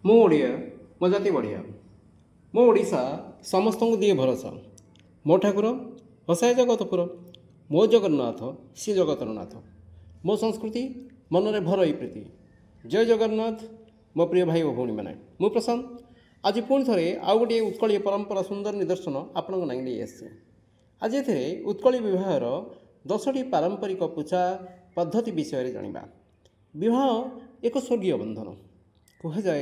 मो ओडिया मो जाति बढ़िया मो ओडिशा समस्त को दिए भरोसा मो ठाकुर हसाए जगतपुर मो जगन्नाथ सी जगतर नाथ मो संस्कृति मनरे भर प्रीति जय जगन्नाथ मो प्रिय भाई और भौणी मैंने मु प्रशांत आज पुणी थे आउ गोटे उत्कलीय परंपरा सुंदर निदर्शन आपण नहीं आसी आज ए उत्कलीय विवाहर 10टी पारंपरिक पूजा पद्धति विषय जाना विवाह एक स्वर्गीय बंधन कहुए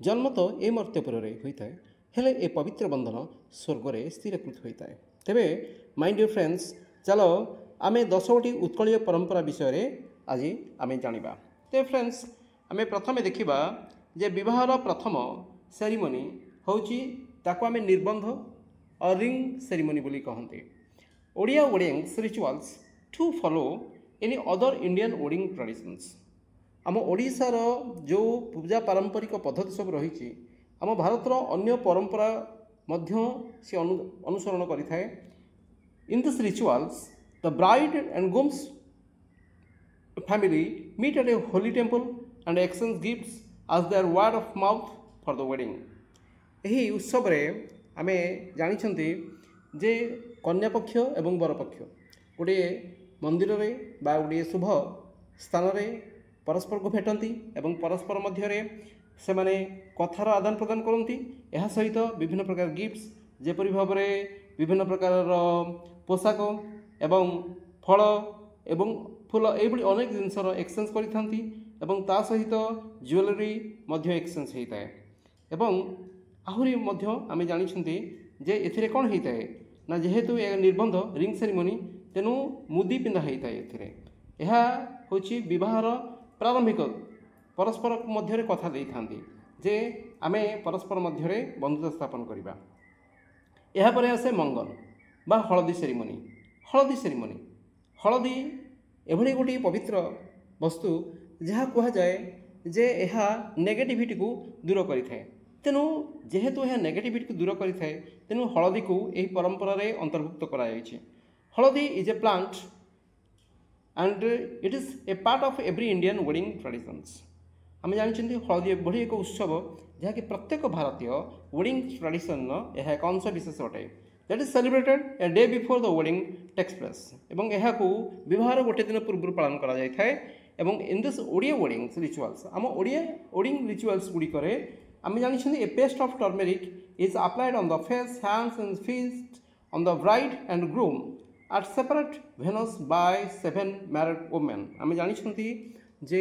जन्म तो ए मर्त्यपुर होता है हेले ए पवित्र बंधन स्वर्ग में स्थिरीकृत होता है तेरे माय डियर फ्रेंड्स चलो आम 10टी उत्कलीय परंपरा विषय आज आम जाना तो फ्रेंड्स आम प्रथम देखा जे विवाहर प्रथम सेरिमनी होची ताको आम निर्बंध और रिंग सेरिमनी बोली कहते Odia weddings rituals to follow any other Indian wedding traditions आम ओडिशार जो पूजा पारंपरिक पद्धति सब रही आम भारतर अन्य परंपरा मध्य से अनुसरण करें in this rituals the bride and grooms family meet at a holy temple and exchange gifts as their word of mouth for the wedding यही उत्सव आम जानी जे कन्या पक्ष एवं बर पक्ष गोटे मंदिर रे बा गोटे शुभ स्थान रे परस्पर को भेटती एवं परस्पर मध्य से माने कथार आदान प्रदान करती यह सहित विभिन्न प्रकार गिफ्ट्स जेपरी भाव में विभिन्न प्रकार पोशाक एवं फल एवं फूल ये अनेक जिनसर एक्सचेंज करती एवं ता सहित ज्वेलरी मध्य एक्सचेंज होता है एवं आहरी मध्य आम जानी जे एथिरे कौन होता है ना जेहेतु निर्बंध रिंग सेरिमनी तेणु मुदी पिंधा होता है यह हूँ विवाहर प्रारंभिक परस्पर मध्य कथा दे था जे आमे परस्पर मध्य बंधुता स्थापन करवा यापर आसे मंगल बा हलदी सेरिमनी हलदी एभली गोटे पवित्र वस्तु जहाँ कहुए जे यह नेगेटिविटी को दूर करें तेणु जेहेतु यह नेगेटिविटी को दूर करें तेणु हलदी को यही परंपरा अंतर्भुक्त कराई हलदी is a plant and it is a part of every Indian wedding traditions आम जानते हलदी बढ़ी एक उत्सव जहाँकि प्रत्येक भारतीय वेडिंग ट्रेडिशन यह एक अंश विशेष अटे that is celebrated a day before the wedding takes place एवं यह विवाहर गोटे दिन पूर्व पालन करा जाय थाए एवं in this Odia weddings rituals आम ओडिया वेडिंग रिचुअल्स गुड़िक आम जानते a paste of turmeric is applied on the face hands and feet on the bride and groom at separate venues by 7 married women आम जानी जे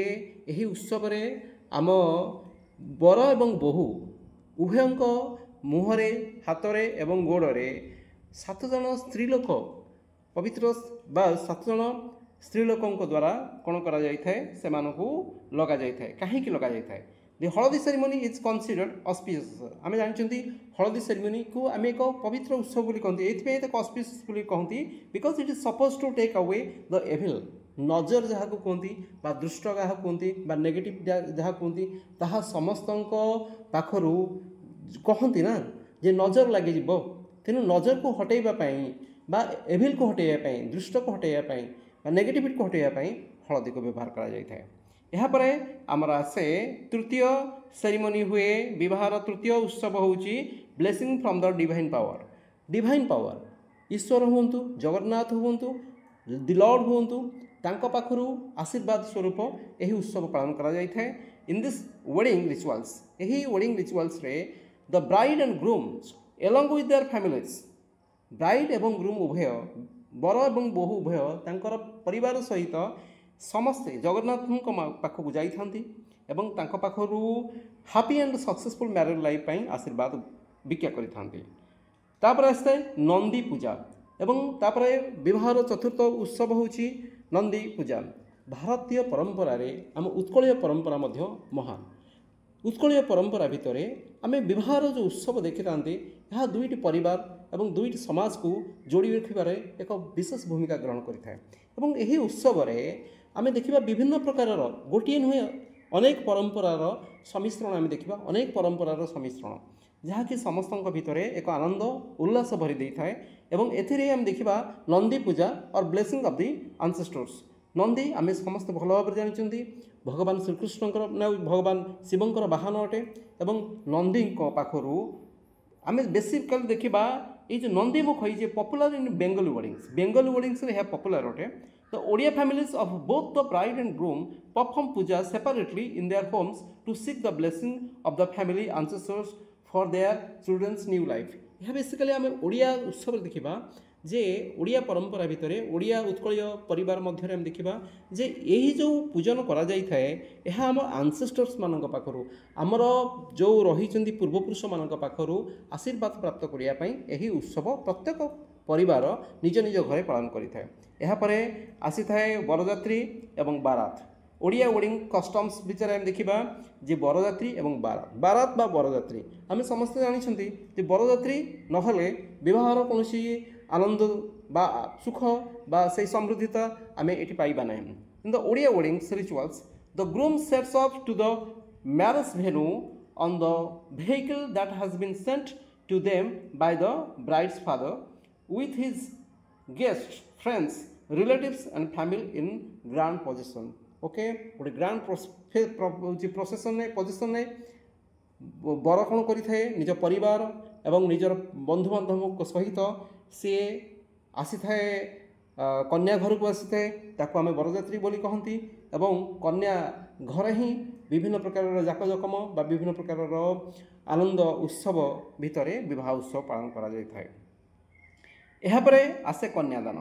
यही उत्सव आम बर एवं बहु उभय मुहरे हाथ एवं गोड़े 7 जन स्त्रीलोक पवित्र बा 7 जन स्त्रीलोकों द्वारा कौन करा जाए से लगा जाए कहीं लगा जाए दि हलदी सेरिमनी इज कनसिडर्ड ऑस्पिशियस आम जानते हलदी सेरिमनी को आम एक पवित्र उत्सव बोली कहते ये ऑस्पिशियस बोली कहती because it is suppose to take away the evil नजर जहाँ को कहती बा दुष्ट जहाँ कहती बा नेगेटिव जहाँ कहती ताहा समस्त पाखर कहती ना जे नजर लगे तेणु नजर को हटेवाई बा एविल को हटेवाई दुष्ट को हटेवाई बा नेगेटिविटी को हटेवाई हलदी को व्यवहार करा जाए यापर आमर आसे तृतीय सेरिमनी हुए विवाहर तृतीय उत्सव हूँ blessing from the divine power ईश्वर हूँ जगन्नाथ हूँ दि लॉर्ड हूँ तांको पाखरु आशीर्वाद स्वरूप यही उत्सव पालन करा जाय थाए इन दिस वेडिंग रिचुअल्स यही वेडिंग रिचुअल्स रे the bride and grooms along with their families bride एवं ग्रूम उभय बर एवं बहु उभय तांकर परिवार सहित समस्ते जगन्नाथ पाखक जाती एवं तांको पाखरु happy and successful marriage life पाई आशीर्वाद भिक्षा कर आसता नंदी पूजा एवं तापरे विवाहर चतुर्थ उत्सव हूँ नंदी पूजा भारतीय परंपरा रे आम उत्कलीय परंपरा मध्य महान उत्कलीय परंपरा भितर आम विवाहर जो उत्सव देखी था यह दुईटी परिवार एवं दुईटी समाज को जोड़ी रखिबार एक विशेष भूमिका ग्रहण करें यही उत्सव आम देखा विभिन्न प्रकार गोटे नुहे अनेक परंपरार सम्मिश्रण आम देखा अनेक परंपरार सम्मिश्रण जहाँकि समस्त भितर एक आनंद उल्लास भरी दे थाए एवं एथिरे आम देखा नंदी पूजा और blessing of the ancestors Nandi आम समस्त भल भाव जानते भगवान श्रीकृष्णकर ना भगवान शिवंकर वाहन अटे एवं नंदी पाखर आम बेसिकली देखा ये जो नंदी मुख ये popular in Bengali wordings popular अटे the Odia families of both the bride and groom perform puja separately in their homes to seek the blessing of the family ancestors for their children's new life. यह basically आम ओडिया उत्सव देखा जे ओडिया परंपरा भितर ओडिया उत्कलीय परिवार मध्य आम देखा जे यही जो पूजन करा जाई थाए यह आम आंसेस्टर्स मान पाखर आमर जो रही पूर्वपुरुष मान पाखर आशीर्वाद प्राप्त करने यही उत्सव प्रत्येक परिवार निज निज घरे पालन करें। आसी थाए बरजात्री एवं बारात। ओडिया वेडिंग कस्टम्स विचार आम देखा जे बरजात्री एवं बारात बा बरजात्री आम समस्त जानी बरजात्री नहले विवाहर कौन आनंद बा सुख बा से समृद्धिता आम ये पाइबा ना। In the Odia weddings rituals the groom sets off to the marriage venue on the vehicle that has been sent to them by the bride's father with his guests, friends, relatives and family in grand procession. Okay गोटे grand प्रोसेसन position ने बर कौन करें निज परिवार एवं निजर बंधु बांधव सहित सी आसी थाए कन्या घर को आसी थाए ताको आम बरजात्री बोली कहती एवं कन्या घर ही विभिन्न प्रकार जाकजकम बा विभिन्न प्रकार आनंद उत्सव भितर विवाह उत्सव पालन करा जाय थाए। एहा परे आसे कन्यादान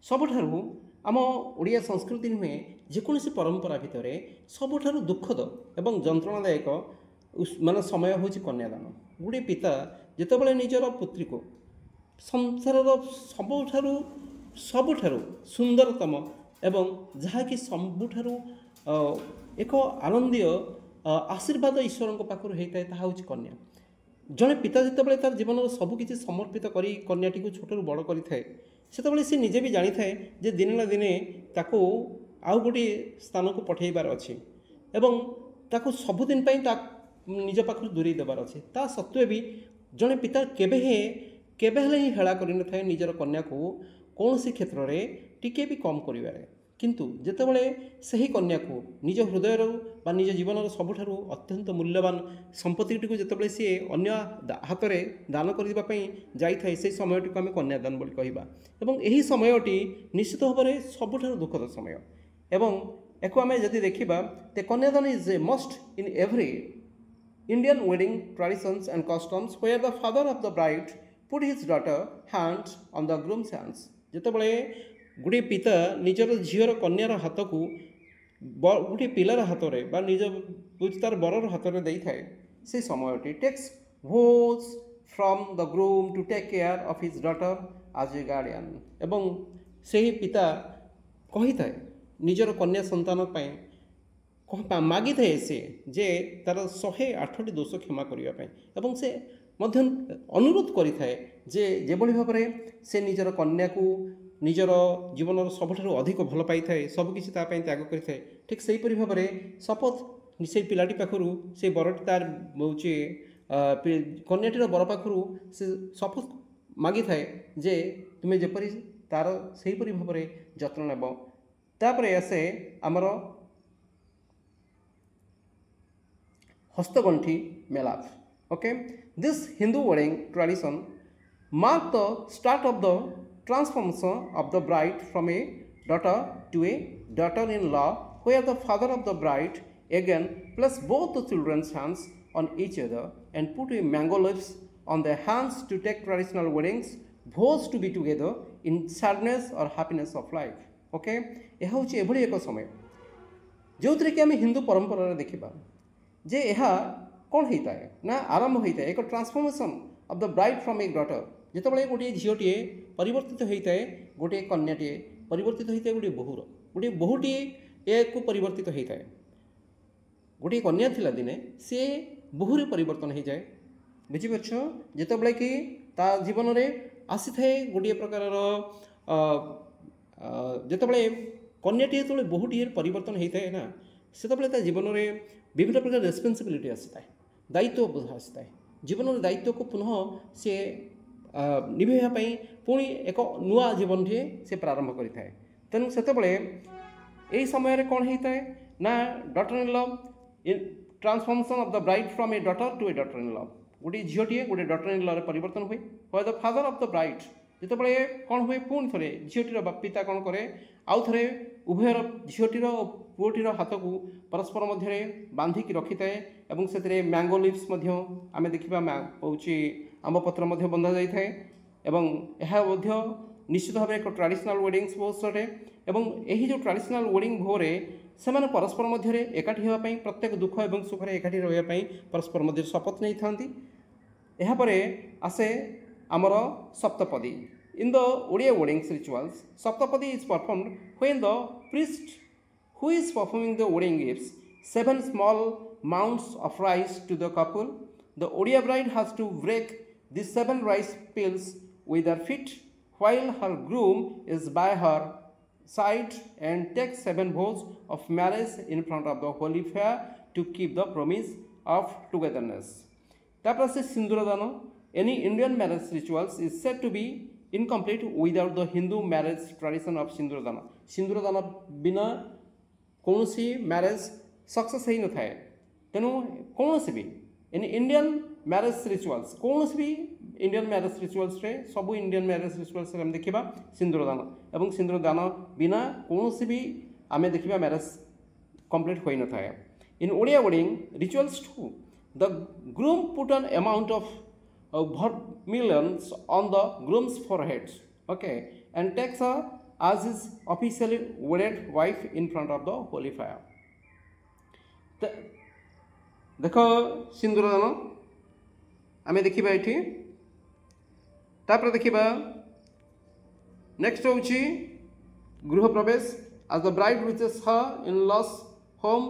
सबुठारु आम ओडिया संस्कृति नुहे जेकोसी परंपरा भितर सबुठारु दुखद एवं जंत्रणादायक मान समय हूँ कन्यादान। गोटे पिता जितेबाला निजर पुत्री को संसार सबुठारु सुंदरतम एवं जहाँकि सबुठारु एक आनंदीय आशीर्वाद ईश्वर पाखर होता है ताहा हूँ कन्या। जड़े पिता जितेबाला तार जीवन सबकि समर्पित करी कन्याटी को छोटू बड़ करें से सी निजे भी जानी थाए जे दिने ना दिने ताको आउ गोटे स्थान को पठेबार अच्छे एवं ताको सबुदिन निज पाखर दूरे देवार अच्छे ता सत्वे भी जड़े पिता केबे ही हेला कर निजर कन्या को कौन सी क्षेत्र में टिके भी कम करें किंतु जितेबाला सही कन्या को निज हृदय बा निज जीवन सबुठारु अत्यंत मूल्यवान संपत्ति को जितेबाला सी अन्य हाथ में दान करने जाए से समय आम कन्यादान बोली कहबा एवं यही समयटी निश्चित भाव में सबुठारु दुखद समय एवं एक आम जदि देखा तो कन्यादान is a must in every Indian wedding traditions and customs where the father of the bride put his daughter hands on the groom's hands। जितेबाला गोटे पिता निजर झीर कन्यार हाथ को गोटे पिलार हाथ में बा निज तार बरर हाथ में दे थाए से समय takes vows from the groom to take care of his daughter as a guardian एवं से पिता कही थाए निजर कन्या संतान मागी थाए से जे तार 108टी दोष क्षमा करने एवं से अनुरोध करें जे जेभली भाव में से निजर कन्या को निजर जीवन सबुठारु अधिक भल पाई थाए सबकि त्याग करें ठीक से भाव में शपथ से पिलाटी पाखर से बरटी तार हूँ कन्याटीर बर पाखर से शपथ मागी थाए जे तुम्हें जेपरी तार से भाव में जत्न नेब। तापर आसे आमर हस्तगंठी मेलाप। Okay this Hindu wedding tradition mark the start of the transformation of the bride from a daughter to a daughter-in-law where the father of the bride again place both the children's hands on each other and put a mango leaves on their hands to take traditional weddings vows to be together in sadness or happiness of life। Okay यह हूँ एभली एक समय जो कि आम हिंदू परंपरा देखा जे यह कौन होता है ना आरंभ होता है एक transformation of the bride from a daughter जितेबाला गोटे झीटे परिवर्तित होता है गोटे कन्याटे परिवर्तित होता है गोटे बहुटी एक परिवर्तित होता है गोटे कन्या थिला दिने सी बहुरे परिवर्तन हो जाए बुझीपार जितेबाला कि ता जीवन में आसी थाए गोटे प्रकार जितेबाला कन्याटी जो बहुटी परिवर्तन होता है ना से जीवन में विभिन्न प्रकार रेस्पन्सिबिलिटी आसी थाए दायित्व बोध आसी थाए जीवन में दायित्व को पुनः सी निभाई पुणी एक नुआ जीवन टे से प्रारंभ करें तेणु से यही समय कौन होता है ना daughter in law in transformation of the bride from a daughter to a daughter in law गोटे झीटे गोटे डटर इन लव परिवर्तन हुए for the father of the bride जिते कौन हुए पुणी थे झीटर पिता कौन करे आउ थे उभयर झीटर और पुओटीर हाथ को परस्पर मध्य बांधिक रखी थाए और से मैंगो लिव्स आम देखा हूँ आंब पत्र बंधा जाए एवं यह निश्चित भाव एक ट्रेडिशनल वेडिंग्स बहुत अटे एवं यही जो ट्रेडिशनल वेडिंग भोरे से परस्पर मध्य एकाठी होगापी प्रत्येक दुख और सुख एकाठी रही परस्पर मध्य शपथ नहीं था यापर आसे आमर सप्तपदी इन the Odia weddings rituals saptapadi is performed when the priest who is performing the wedding gives 7 small mounds of rice to the couple. The Odia bride has to break these 7 rice pills with her feet while her groom is by her side and takes 7 vows of marriage in front of the holy fire to keep the promise of togetherness. Tapra se Sindhuradana, any Indian marriage rituals is said to be incomplete without the Hindu marriage tradition of Sindhuradana. Sindhuradana bina कौन सी marriage success ही न थाए तेणु कौन सी भी in Indian marriage rituals कौन सी भी Indian marriage rituals रे सब इंडियन मैरेज रिचुअल्स हम देखा सिंदूरदान एवं सिंदूरदान बिना कौन सी भी आम देखा मैरेज कंप्लीट हो न थाए in Odia wedding rituals to the groom put an amount of vermilions on the groom's forehead okay and takes a as his officially wedded wife in front of the holy fire. देखो सिंदूरदान आम देखा ये तापर देखा next हूँ गृह प्रवेश as the bride reaches her in-laws home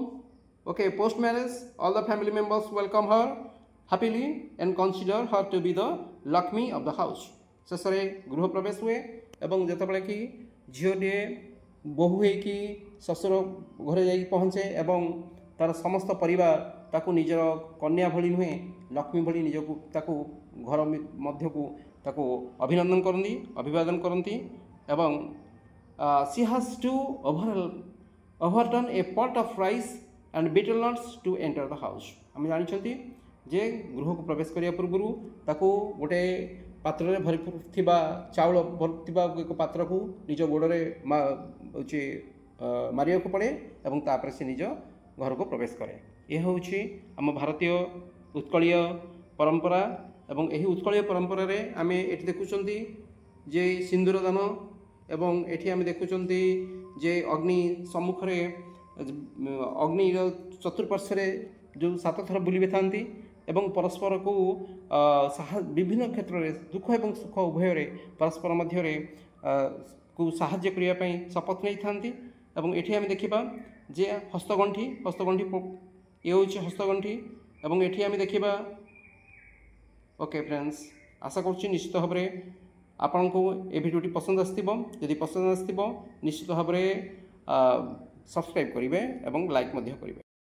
okay post marriage all the family members welcome her happily and consider her to be the Lakshmi of the house. शेष गृह प्रवेश हुए एवं जिते कि झीटे बहु होकि ससुर घरे जा पहुँचे एवं तार समस्त परिवार ताकू निजर कन्या भली नुहे लक्ष्मी भली निजक ताकू घर मध्य को ताकू अभिनंदन करती अभिवादन करती एवं she has to overturn a pot of rice and betel nuts to enter the house. आम जानते जे गृह को प्रवेश करने पूर्व ताकू गोटे पात्र में भरी चाउल भर एक पात्र को निज गोड़े मारिया को पड़े और तापर से निज घर को प्रवेश करे. यह हूँ आम भारतीय उत्कलीय परंपरा एवं यही उत्कलीय परंपरा रे आमे एठी देखुचंती जे सिंदूरदान एवं एठी आमे देखुचंती जे अग्नि सम्मुख रे अग्नि चतुर्पार्श्व जो 7 थर बुली थांती एवं परस्पर को विभिन्न क्षेत्र में दुख और सुख उभय परस्पर मध्य को साहाय्य करने शपथ नहीं थांती एवं एठी आम देखा जे हस्तगंठी ये हूँ हस्तगंठी एवं एठी आम देखा ओके फ्रेंड्स आशा करुँच निश्चित भाव में आपण को ये भिडियोटी पसंद आसथिबो यदि पसंद आसथिबो निश्चित भाव में सब्सक्राइब करेंगे और लाइक करेंगे.